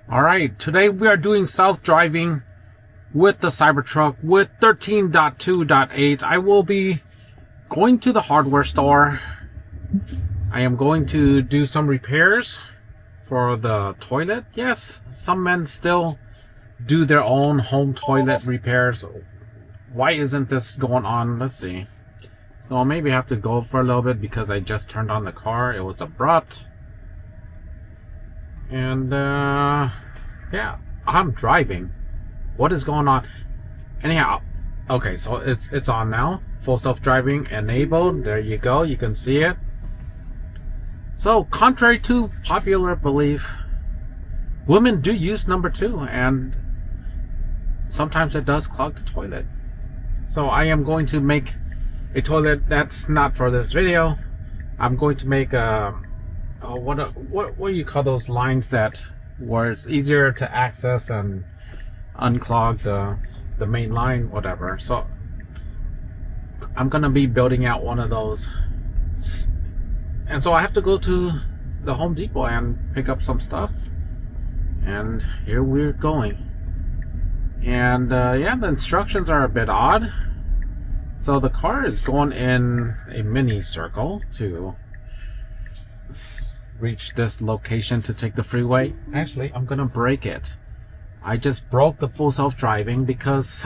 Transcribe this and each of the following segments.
Alright, today we are doing self-driving with the Cybertruck with 13.2.8. I will be going to the hardware store. I am going to do some repairs for the toilet. Yes, some men still do their own home toilet repairs. Why isn't this going on? Let's see. So I'll maybe have to go for a little bit because I just turned on the car. It was abrupt. And yeah, I'm driving. What is going on? Anyhow, okay, so it's on now. Full self-driving enabled. There you go. You can see it. So, contrary to popular belief, women do use number 2, and sometimes it does clog the toilet. So I am going to make a toilet that's not for this video. I'm going to make a what do you call those lines that where it's easier to access and unclog the main line, whatever. So I'm gonna be building out one of those, and so I have to go to the Home Depot and pick up some stuff, and here we're going. And yeah, the instructions are a bit odd. So the car is going in a mini circle to reach this location to take the freeway. Actually, I'm gonna break it. I just broke the full self-driving because,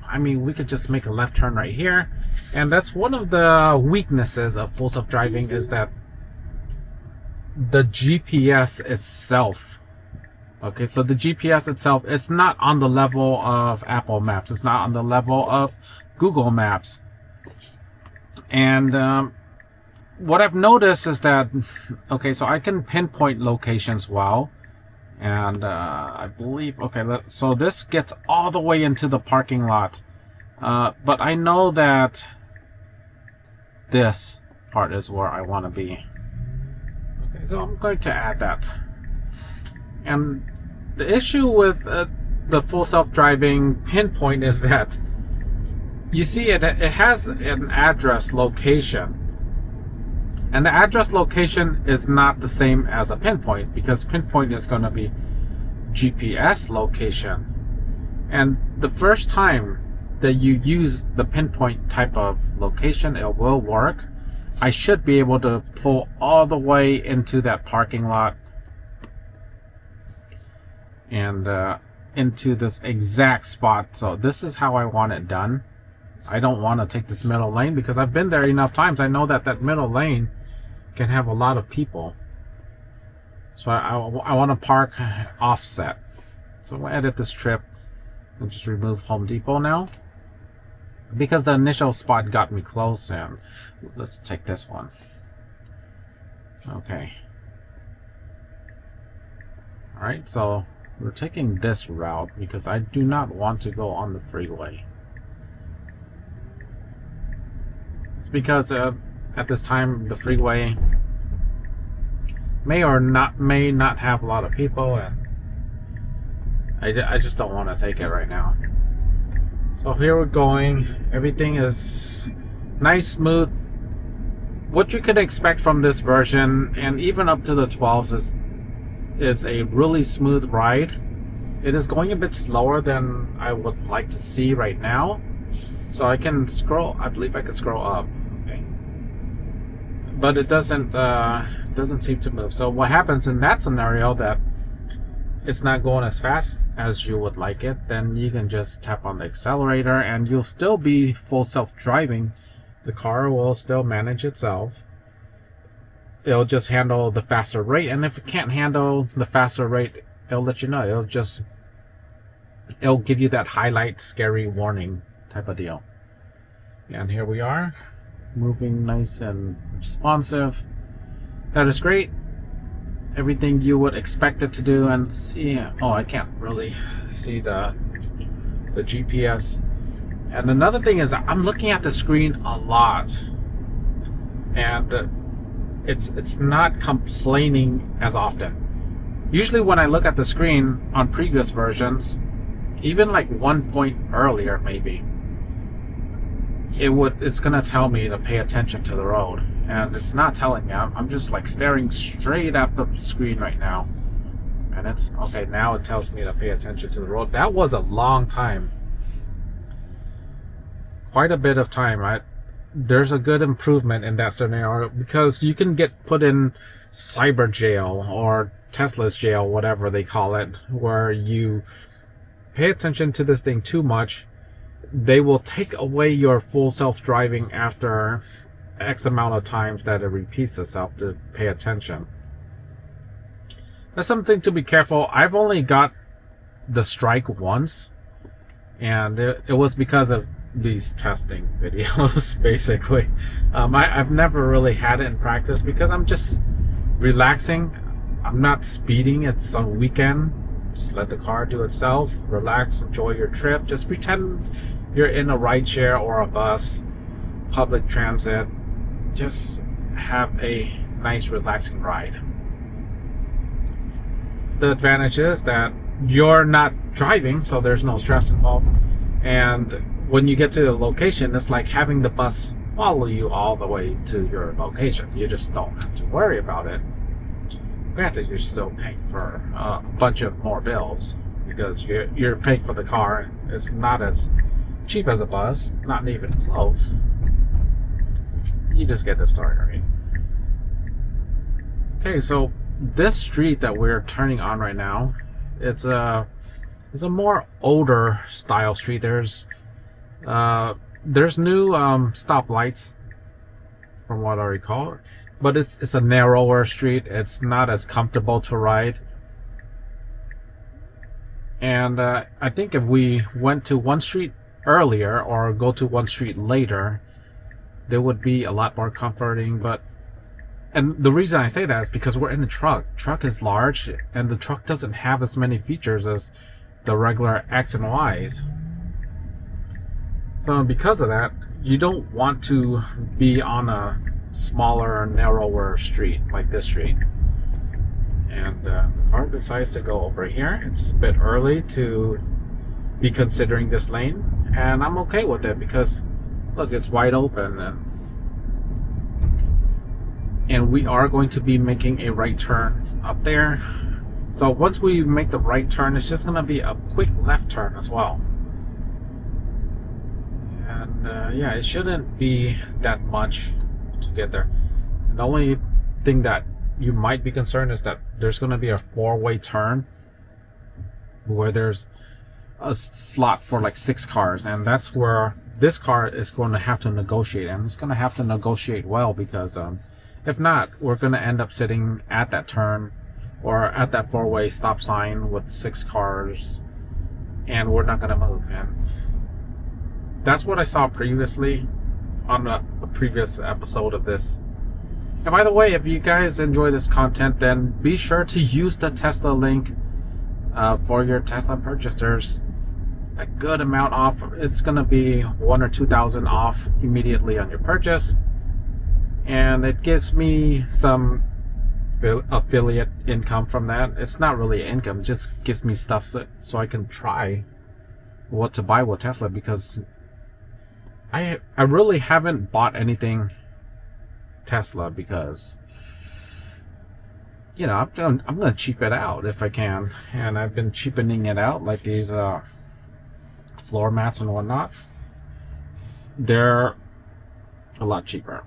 I mean, we could just make a left turn right here. And that's one of the weaknesses of full self-driving, is that the GPS itself. Okay, so the GPS itself, it's not on the level of Apple Maps. It's not on the level of Google Maps. And what I've noticed is that, okay, so I can pinpoint locations well. And I believe, okay, so this gets all the way into the parking lot. But I know that this part is where I want to be. Okay, so I'm going to add that. And the issue with the full self-driving pinpoint is that you see it has an address location. And the address location is not the same as a pinpoint, because pinpoint is going to be GPS location. And the first time that you use the pinpoint type of location, it will work. I should be able to pull all the way into that parking lot and into this exact spot. So this is how I want it done. I don't want to take this middle lane because I've been there enough times. I know that that middle lane can have a lot of people. So I want to park offset. So we'll edit this trip and just remove Home Depot now, because the initial spot got me close. And let's take this one. Okay. Alright, so we're taking this route because I do not want to go on the freeway. It's because at this time the freeway may not have a lot of people, and I just don't want to take it right now. So here we're going. Everything is nice, smooth. What you could expect from this version, and even up to the 12s, is a really smooth ride. It is going a bit slower than I would like to see right now. So I can scroll. I believe I can scroll up. Okay. But it doesn't seem to move. So what happens in that scenario, that it's not going as fast as you would like it, then you can just tap on the accelerator and you'll still be full self-driving. The car will still manage itself. It'll just handle the faster rate, and if it can't handle the faster rate, it'll let you know. It'll give you that highlight scary warning type of deal. And here we are, moving nice and responsive. That is great. Everything you would expect it to do. And see, oh, I can't really see the GPS. And another thing is, I'm looking at the screen a lot, and it's not complaining as often. Usually when I look at the screen on previous versions, even like 1 point earlier maybe, it's gonna tell me to pay attention to the road, and it's not telling me. I'm just like staring straight at the screen right now, and minutes. Okay, now it tells me to pay attention to the road. That was a long time. Quite a bit of time. There's a good improvement in that scenario because you can get put in cyber jail or Tesla's jail, whatever they call it, where you pay attention to this thing too much. They will take away your full self-driving after X amount of times that it repeats itself to pay attention. That's something to be careful. I've only got the strike once, and it was because of these testing videos, basically. I've never really had it in practice because I'm just relaxing. I'm not speeding. It's a weekend. Just let the car do itself. Relax, enjoy your trip. Just pretend you're in a rideshare or a bus, public transit. Just have a nice, relaxing ride. The advantage is that you're not driving, so there's no stress involved. And when you get to the location, it's like having the bus follow you all the way to your location. You just don't have to worry about it. Granted, you're still paying for a bunch of more bills because you're paying for the car. It's not as cheap as a bus, not even close. You just get the story, right? Okay, so this street that we're turning on right now, it's a more older style street. There's new stoplights, from what I recall, but it's a narrower street. It's not as comfortable to ride. And I think if we went to one street earlier or go to one street later, there would be a lot more comforting. And the reason I say that is because we're in the truck. The truck is large, and the truck doesn't have as many features as the regular X and Ys. So because of that, you don't want to be on a smaller, narrower street like this street. And the car decides to go over here. It's a bit early to be considering this lane, and I'm okay with it because look, it's wide open, and we are going to be making a right turn up there. So once we make the right turn, it's just going to be a quick left turn as well. And yeah, it shouldn't be that much to get there. And the only thing that you might be concerned is that there's going to be a four-way turn where there's a slot for like 6 cars, and that's where this car is going to have to negotiate, and it's going to have to negotiate well, because if not, we're going to end up sitting at that turn or at that 4-way stop sign with 6 cars, and we're not going to move. And that's what I saw previously on a previous episode of this. And by the way, if you guys enjoy this content, then be sure to use the Tesla link for your Tesla purchase. There's a good amount off. It's going to be $1,000 or $2,000 off immediately on your purchase, and it gives me some affiliate income from that. It's not really income, it just gives me stuff so I can try what to buy with Tesla, because I really haven't bought anything Tesla because, you know, I'm going to cheap it out if I can, and I've been cheapening it out, like these floor mats and whatnot. They're a lot cheaper.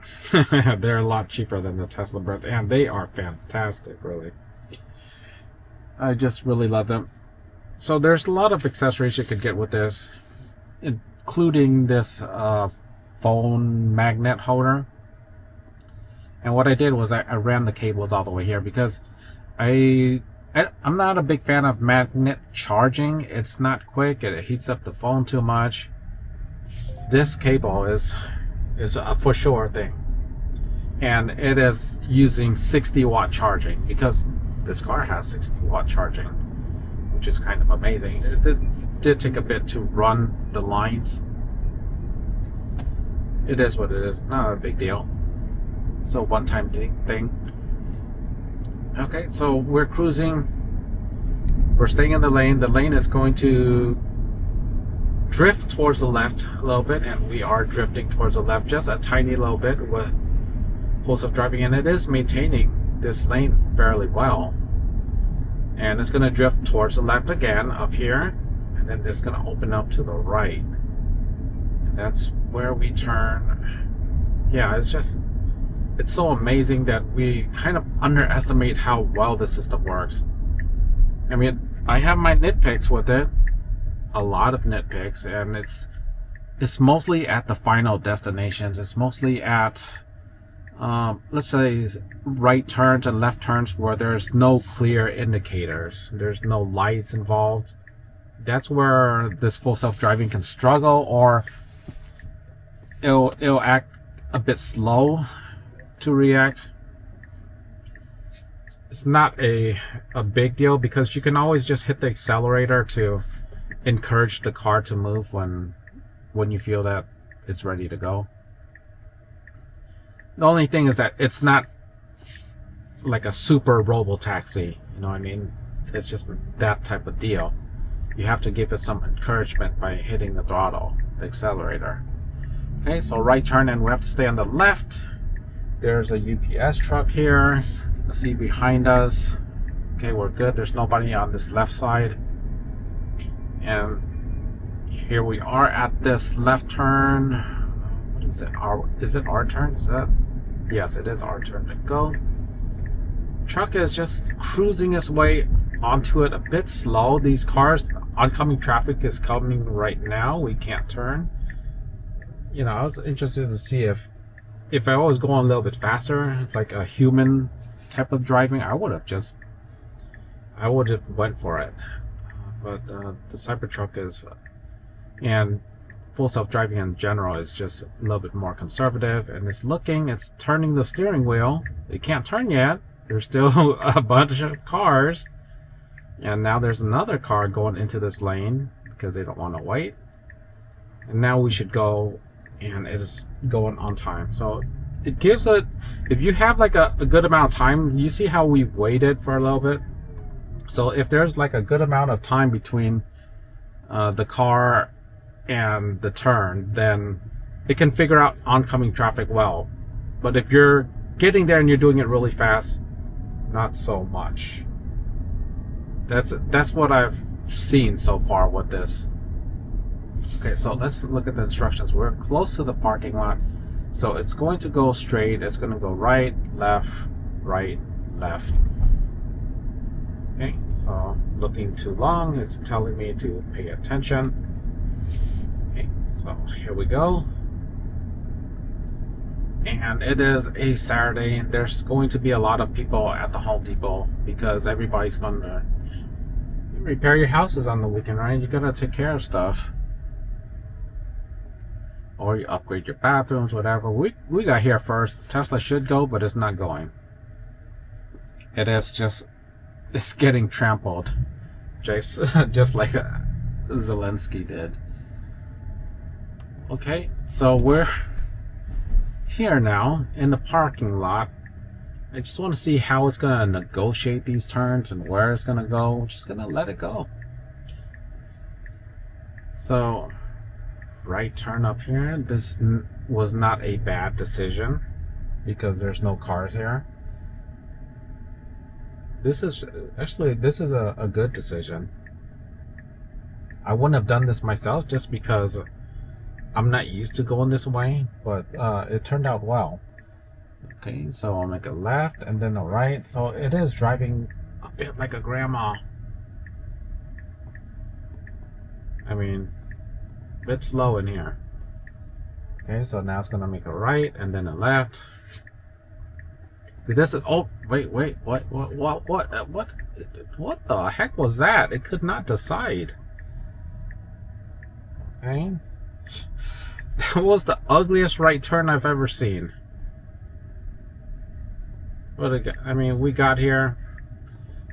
They're a lot cheaper than the Tesla brands, and they are fantastic, really. I just really love them. So there's a lot of accessories you could get with this, including this phone magnet holder. And what I did was I ran the cables all the way here, because I'm not a big fan of magnet charging. It's not quick. It heats up the phone too much. This cable is a for sure thing, and it is using 60-watt charging, because this car has 60-watt charging, which is kind of amazing. It did take a bit to run the lines. It is what it is. Not a big deal. It's a one-time thing. Okay, so we're cruising. We're staying in the lane. The lane is going to drift towards the left a little bit, and we are drifting towards the left just a tiny little bit with full self-driving, and it is maintaining this lane fairly well. and it's gonna drift towards the left again up here, and then it's gonna open up to the right, and that's where we turn. Yeah, it's so amazing that we kind of underestimate how well the system works. I mean, I have my nitpicks with it, a lot of nitpicks, and it's mostly at the final destinations. It's mostly at let's say right turns and left turns where there's no clear indicators, there's no lights involved. That's where this full self-driving can struggle, or it'll act a bit slow to react. It's not a big deal, because you can always just hit the accelerator to encourage the car to move when you feel that it's ready to go. The only thing is that it's not like a super robo-taxi, you know what I mean? It's just that type of deal. You have to give it some encouragement by hitting the throttle, the accelerator. Okay, so right turn, and we have to stay on the left. There's a UPS truck here. Let's see behind us. Okay, we're good. There's nobody on this left side. And here we are at this left turn. What is it? Is it our turn? Is that? Yes, it is our turn to go. Truck is just cruising its way onto it a bit slow. These cars, oncoming traffic is coming right now. We can't turn. You know, I was interested to see if I was going a little bit faster, like a human type of driving, I would have went for it. But the Cybertruck is, and full self-driving in general, is just a little bit more conservative, and it's turning the steering wheel. It can't turn yet. There's still a bunch of cars, and now there's another car going into this lane because they don't want to wait, and now we should go, and it is going on time. So it gives it, if you have like a good amount of time, you see how we waited for a little bit. So if there's like a good amount of time between the car and the turn, then it can figure out oncoming traffic well. But if you're getting there and you're doing it really fast, not so much. That's what I've seen so far with this. Okay, so let's look at the instructions. We're close to the parking lot, so it's going to go straight. It's going to go right, left, left. Okay, so looking too long, it's telling me to pay attention. Okay, so here we go. And it is a Saturday. There's going to be a lot of people at the Home Depot because everybody's going to repair your houses on the weekend, right? You're going to take care of stuff. Or you upgrade your bathrooms, whatever. We got here first. Tesla should go, but it's not going. It's getting trampled. Just like Zelensky did. Okay, so we're here now in the parking lot. I just want to see how it's going to negotiate these turns and where it's going to go. We're just going to let it go. So, right turn up here. This was not a bad decision because there's no cars here. This is a good decision. I wouldn't have done this myself just because I'm not used to going this way, but it turned out well. Okay, so I'll make a left and then a right. So it is driving a bit like a grandma. I mean, a bit slow in here. Okay, so now it's gonna make a right and then a left. See, this is, oh wait, what the heck was that? It could not decide. Okay, that was the ugliest right turn I've ever seen. But I mean, we got here,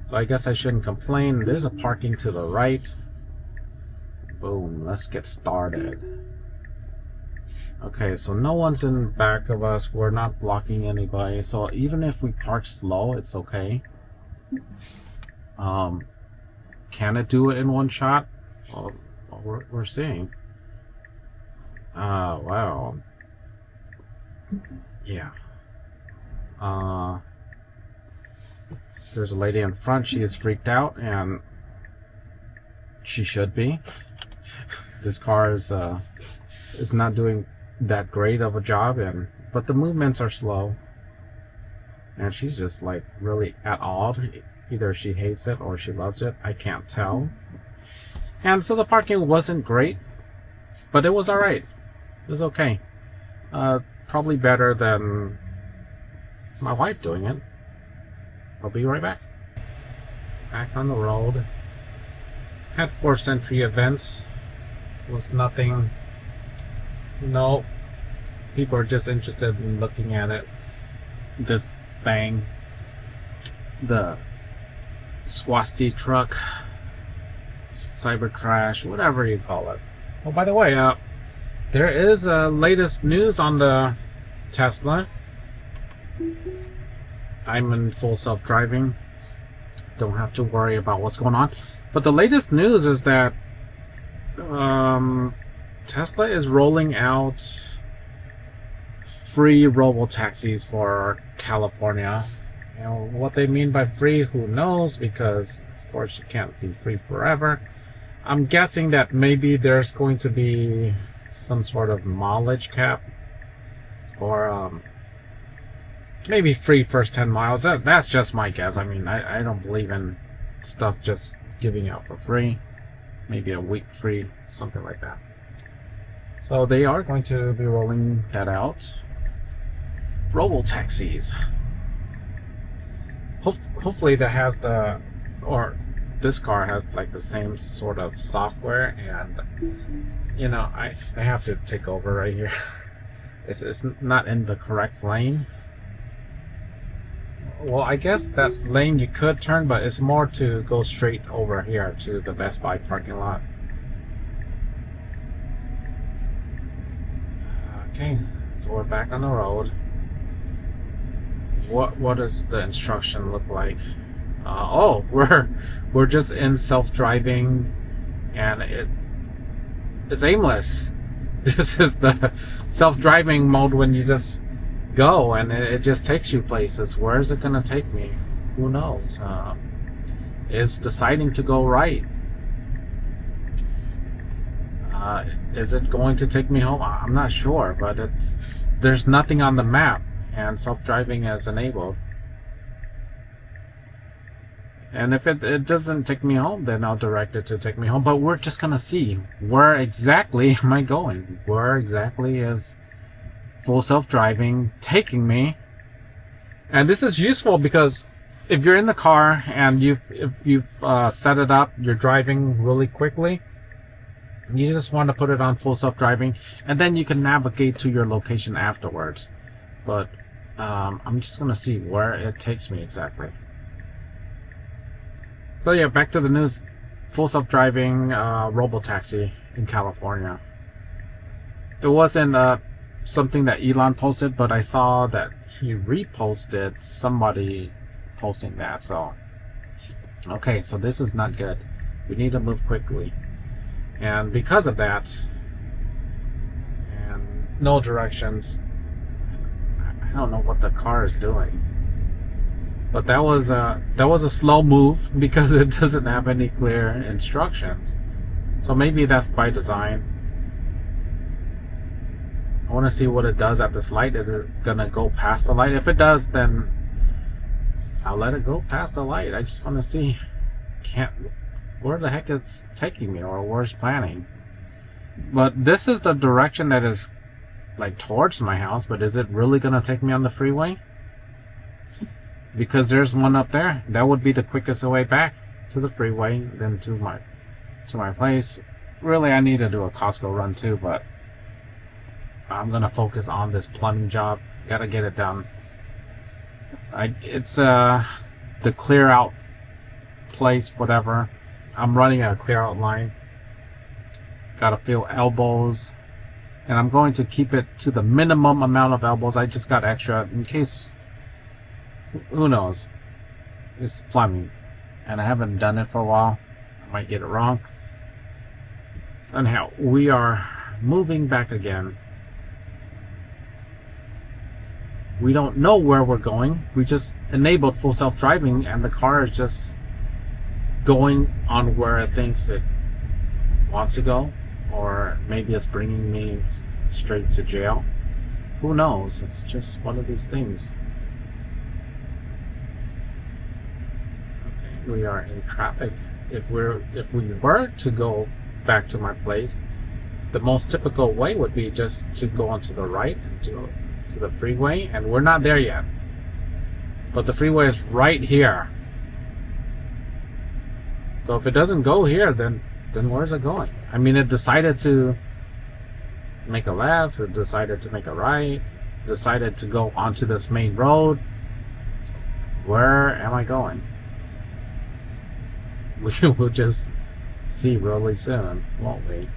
so I guess I shouldn't complain. There's a parking to the right. Boom, let's get started. Okay, so no one's in back of us. We're not blocking anybody. So even if we park slow, it's okay. Can it do it in one shot? Well, we're seeing. Wow. Yeah. There's a lady in front. She is freaked out, and she should be. This car is not doing that great of a job, but the movements are slow, and she's just like really at all. Either she hates it or she loves it. I can't tell. And so the parking wasn't great, but it was all right. It was okay. Probably better than my wife doing it. I'll be right back. Back on the road. Had 4th Century events. Was nothing. No. People are just interested in looking at it. This thing. The Cybertruck, Cybertrash, whatever you call it. Oh, by the way, there is latest news on the Tesla. I'm in full self-driving. Don't have to worry about what's going on. But the latest news is that Tesla is rolling out free robo-taxis for California. You know, what they mean by free, who knows, because of course you can't be free forever. I'm guessing that maybe there's going to be some sort of mileage cap, or maybe free first 10 miles. That's just my guess. I mean, I don't believe in stuff just giving out for free. Maybe a week free, something like that. So they are going to be rolling that out. Robo-taxis. Hopefully that has this car has like the same sort of software, and you know, I have to take over right here. It's not in the correct lane. Well, I guess that lane you could turn, but it's more to go straight over here to the Best Buy parking lot. Okay, so we're back on the road. What does the instruction look like? Oh, we're just in self-driving, and it's aimless. This is the self-driving mode when you just go, and it just takes you places. Where is it gonna take me? Who knows? It's deciding to go right. Is it going to take me home? I'm not sure, but there's nothing on the map, and self-driving is enabled. And if it doesn't take me home, then I'll direct it to take me home. But we're just gonna see, where exactly am I going? Where exactly is full self-driving taking me? And this is useful because if you're in the car and if you've set it up, you're driving really quickly, you just want to put it on full self-driving, and then you can navigate to your location afterwards. But I'm just gonna see where it takes me exactly. So yeah, back to the news. Full self-driving robo-taxi in California. It wasn't something that Elon posted, but I saw that he reposted somebody posting that. So okay, so this is not good. We need to move quickly. And because of that, and no directions, I don't know what the car is doing. But that was a slow move because it doesn't have any clear instructions. So maybe that's by design. I want to see what it does at this light. Is it gonna go past the light? If it does, then I'll let it go past the light. I just want to see where the heck it's taking me, or where's planning. But this is the direction that is like towards my house, but is it really gonna take me on the freeway? Because there's one up there. That would be the quickest way back to the freeway, then to my place. Really, I need to do a Costco run too, but I'm gonna focus on this plumbing job. Gotta get it done. It's the clear out place, whatever. I'm running a clear out line. Gotta fill elbows, and I'm going to keep it to the minimum amount of elbows. I just got extra in case. Who knows? It's plumbing, and I haven't done it for a while. I might get it wrong. So anyhow, we are moving back again. We don't know where we're going. We just enabled full self-driving, and the car is just going on where it thinks it wants to go, or maybe it's bringing me straight to jail. Who knows? It's just one of these things. Okay, we are in traffic. If we were to go back to my place, the most typical way would be just to go onto the right and to the freeway, and we're not there yet. But the freeway is right here. So if it doesn't go here, then where's it going? I mean, it decided to make a left, it decided to make a right, decided to go onto this main road. Where am I going? We will just see really soon, won't we?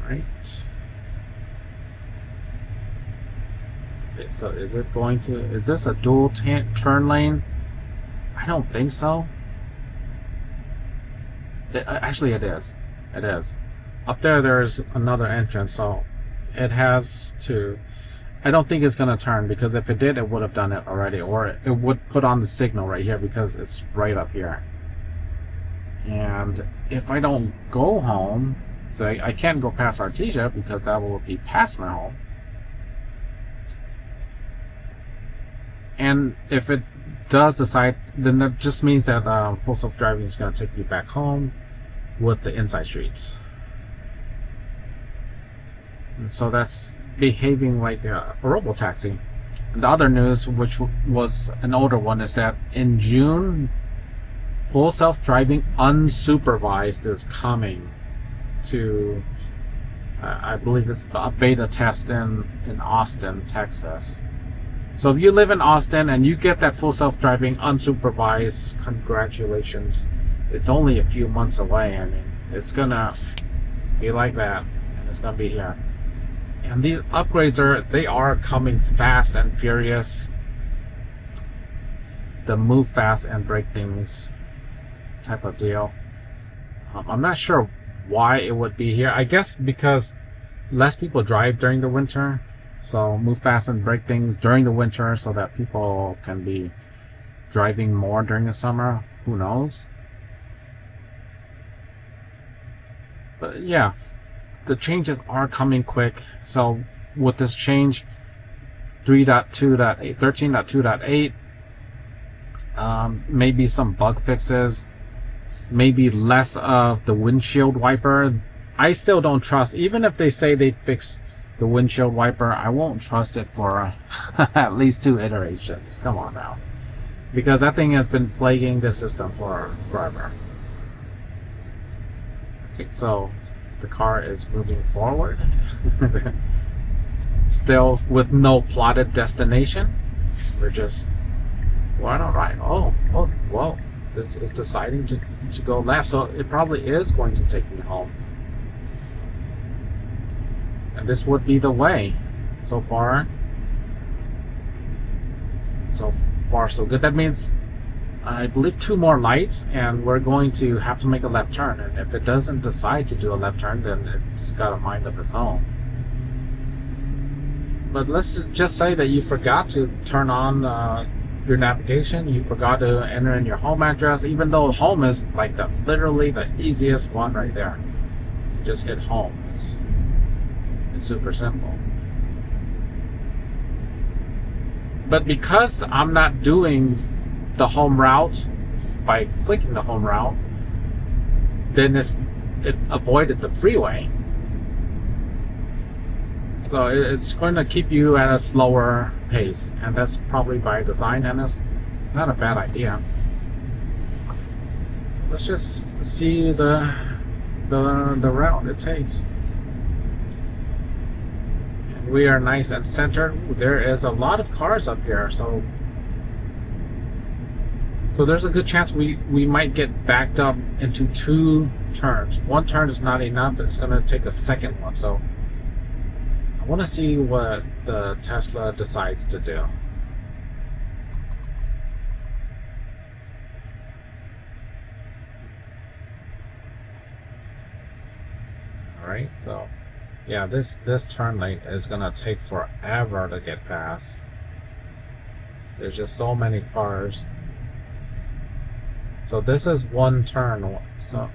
Alright. Okay, so is this a dual turn lane? I don't think so. Actually, it is. It is. Up there's another entrance, so it has to. I don't think it's going to turn, because if it did, it would have done it already, or it would put on the signal right here, because it's right up here. And if I don't go home, so I can't go past Artesia, because that will be past my home. And if it does decide, then that just means that full self-driving is going to take you back home with the inside streets. And so that's behaving like a robo-taxi. And the other news, which was an older one, is that in June, full self-driving unsupervised is coming to, I believe it's a beta test in Austin, Texas. So if you live in Austin and you get that full self-driving unsupervised, congratulations. It's only a few months away. I mean, it's gonna be like that, and it's gonna be here. And these upgrades are coming fast and furious. The move fast and break things type of deal. I'm not sure why it would be here. I guess because less people drive during the winter. So move fast and break things during the winter so that people can be driving more during the summer. Who knows? But yeah, the changes are coming quick. So with this change, 3.2.8, 13.2.8, maybe some bug fixes, maybe less of the windshield wiper. I still don't trust, even if they say they fix the windshield wiper, I won't trust it for at least 2 iterations. Come on now. Because that thing has been plaguing the system for forever. Okay, so the car is moving forward. Still with no plotted destination. We're just going all right. Oh, well, this is deciding to go left, so it probably is going to take me home. And this would be the way. So far so good. That means I believe 2 more lights, and we're going to have to make a left turn. And if it doesn't decide to do a left turn, then it's got a mind of its own. But let's just say that you forgot to turn on your navigation. You forgot to enter in your home address, even though home is like literally the easiest one right there. You just hit home. It's super simple. But because I'm not doing the home route by clicking the home route, then it avoided the freeway. So it's going to keep you at a slower pace, and that's probably by design, and it's not a bad idea. So let's just see the route it takes. We are nice and centered. There is a lot of cars up here, so there's a good chance we might get backed up into 2 turns. 1 turn is not enough. It's going to take a second one. So I want to see what the Tesla decides to do. All right, so Yeah, this turn lane is gonna take forever to get past. There's just so many cars. So this is one turn. So,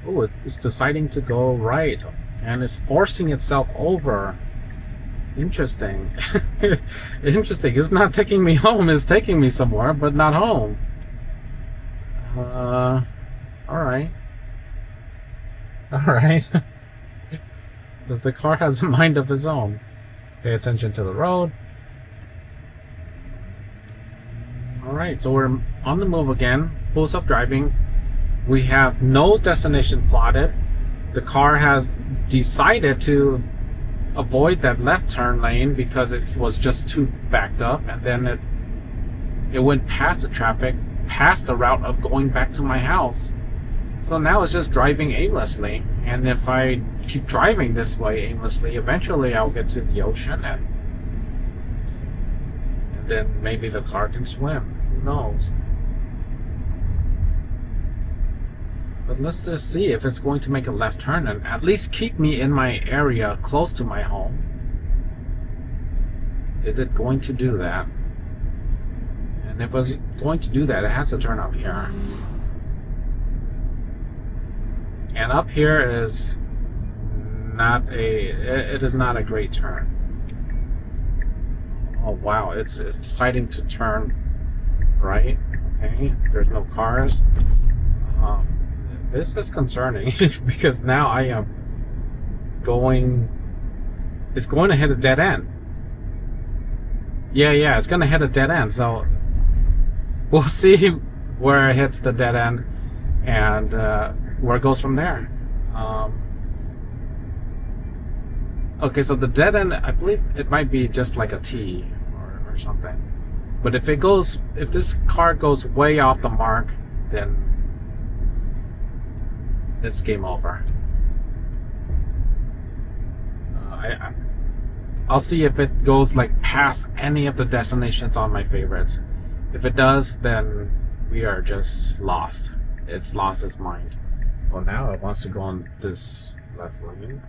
oh, it's deciding to go right, and it's forcing itself over. Interesting. Interesting. It's not taking me home. It's taking me somewhere, but not home. All right. All right. The car has a mind of its own. Pay attention to the road. Alright, so we're on the move again. Full self-driving. We have no destination plotted. The car has decided to avoid that left turn lane because it was just too backed up, and then it went past the traffic, past the route of going back to my house. So now it's just driving aimlessly, and if I keep driving this way aimlessly, eventually I'll get to the ocean, and then maybe the car can swim. Who knows? But let's just see if it's going to make a left turn and at least keep me in my area close to my home. Is it going to do that? And if it's going to do that, it has to turn up here. And up here is not it is not a great turn. Oh wow, it's deciding to turn right. Okay, there's no cars. This is concerning because now I am going. It's going to hit a dead end. Yeah, it's going to hit a dead end. So we'll see where it hits the dead end and where it goes from there. Okay, so the dead end, I believe it might be just like a T or something. But if this car goes way off the mark, then it's game over. I'll see if it goes like past any of the destinations on my favorites. If it does, then we are just lost. It's lost its mind. Well, now it wants to go on this left lane.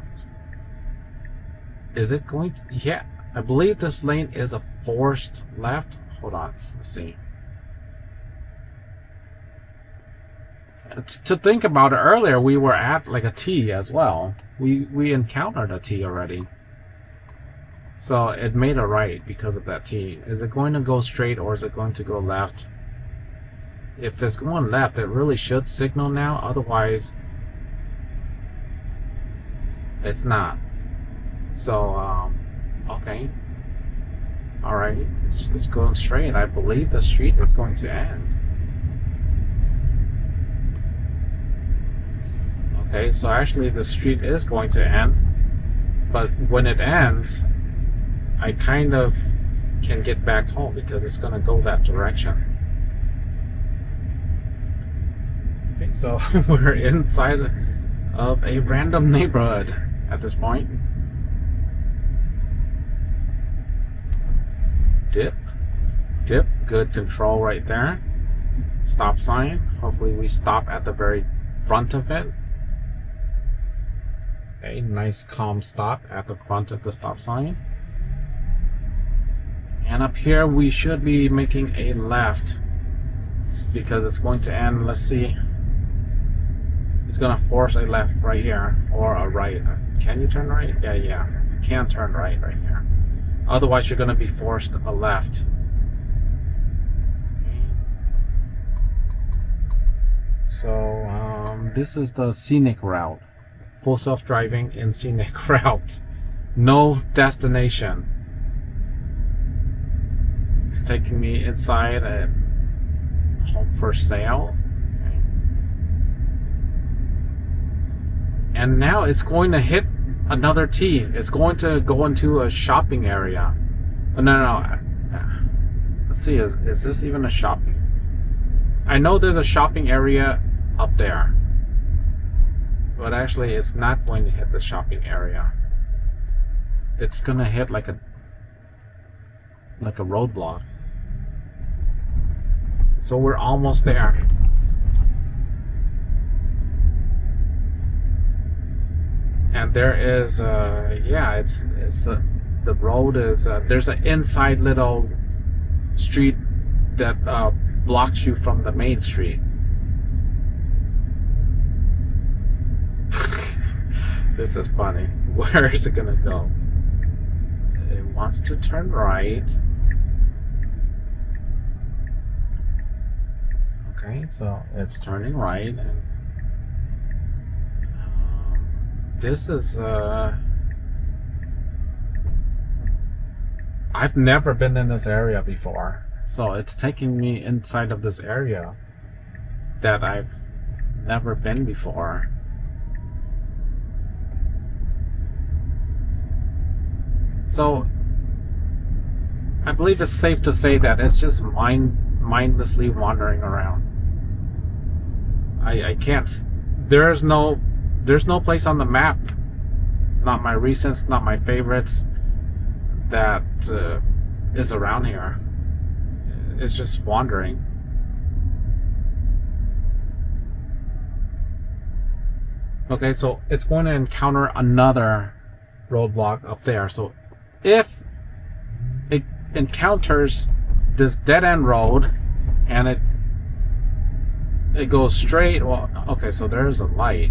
Is it going to? Yeah, I believe this lane is a forced left. Hold on, let's see. To think about it, earlier we were at like a T as well. We encountered a T already. So it made a right because of that T. Is it going to go straight or is it going to go left? If it's going left, it really should signal now. Otherwise, it's not. So, okay. Alright, it's going straight. I believe the street is going to end. Okay, so actually the street is going to end. But when it ends, I kind of can get back home because it's going to go that direction. Okay, so we're inside of a random neighborhood at this point. Dip, good control right there. Stop sign. Hopefully we stop at the very front of it. Okay, nice calm stop at the front of the stop sign. And up here we should be making a left because it's going to end. Let's see. It's gonna force a left right here or a right. Can you turn right? Yeah. You can't turn right here. Otherwise you're gonna be forced a left. Okay. So this is the scenic route. Full self-driving in scenic route. No destination. It's taking me inside a home for sale. Okay. And now it's going to hit another T. It's going to go into a shopping area. Oh, no. Let's see, is this even a shopping? I know there's a shopping area up there. But actually it's not going to hit the shopping area. It's gonna hit like a roadblock. So we're almost there. and there is yeah, it's the road is there's an inside little street that blocks you from the main street. This is funny. Where is it gonna go? It wants to turn right. Okay, so it's turning right, and this is I've never been in this area before, so it's taking me inside of this area that I've never been before. So I believe it's safe to say that it's just mindlessly wandering around. I can't. There's no place on the map, not my recents, not my favorites, that is around here. It's just wandering. Okay, so it's going to encounter another roadblock up there. So if it encounters this dead-end road and it goes straight, well, okay, so there's a light.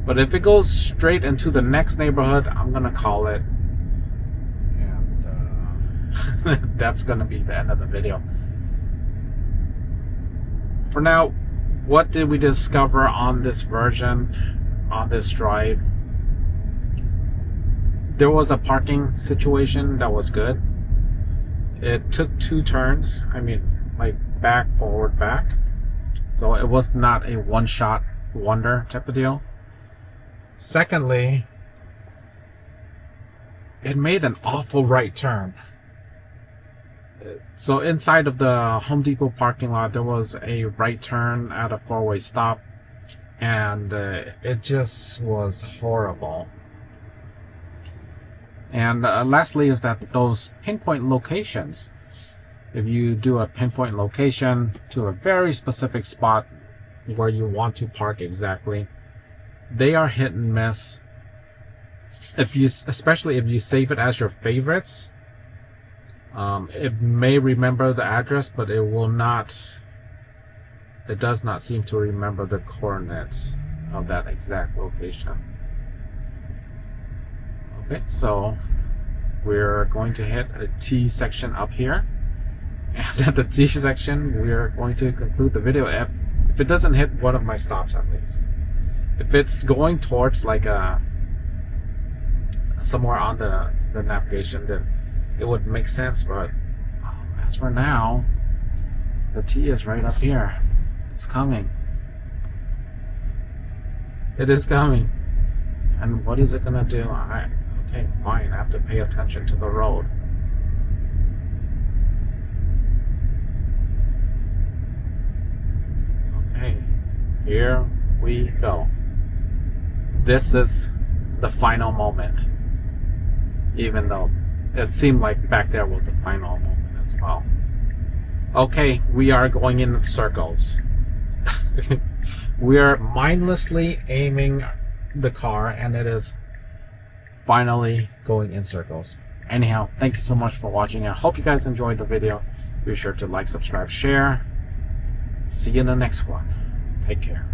But if it goes straight into the next neighborhood, I'm gonna call it, and that's gonna be the end of the video. For now, what did we discover on this version, on this drive? There was a parking situation that was good. It took 2 turns. I mean, like back, forward, back. So it was not a one-shot wonder type of deal. Secondly, it made an awful right turn. So inside of the Home Depot parking lot, there was a right turn at a 4-way stop, and it just was horrible. And lastly is that those pinpoint locations, if you do a pinpoint location to a very specific spot where you want to park exactly, they are hit and miss. Especially if you save it as your favorites, it may remember the address, but it will not. It does not seem to remember the coordinates of that exact location. Okay, so we're going to hit a T section up here, and at the T section we're going to conclude the video if it doesn't hit one of my stops at least. If it's going towards like somewhere on the navigation, then it would make sense, but as for now, the T is right up here. It's coming. It is coming. And what is it gonna do? Okay, fine, I have to pay attention to the road. Okay, here we go. This is the final moment, even though it seemed like back there was the final moment as well. Okay, we are going in circles. We are mindlessly aiming the car, and it is finally going in circles. Anyhow, thank you so much for watching. I hope you guys enjoyed the video. Be sure to like, subscribe, share. See you in the next one. Take care.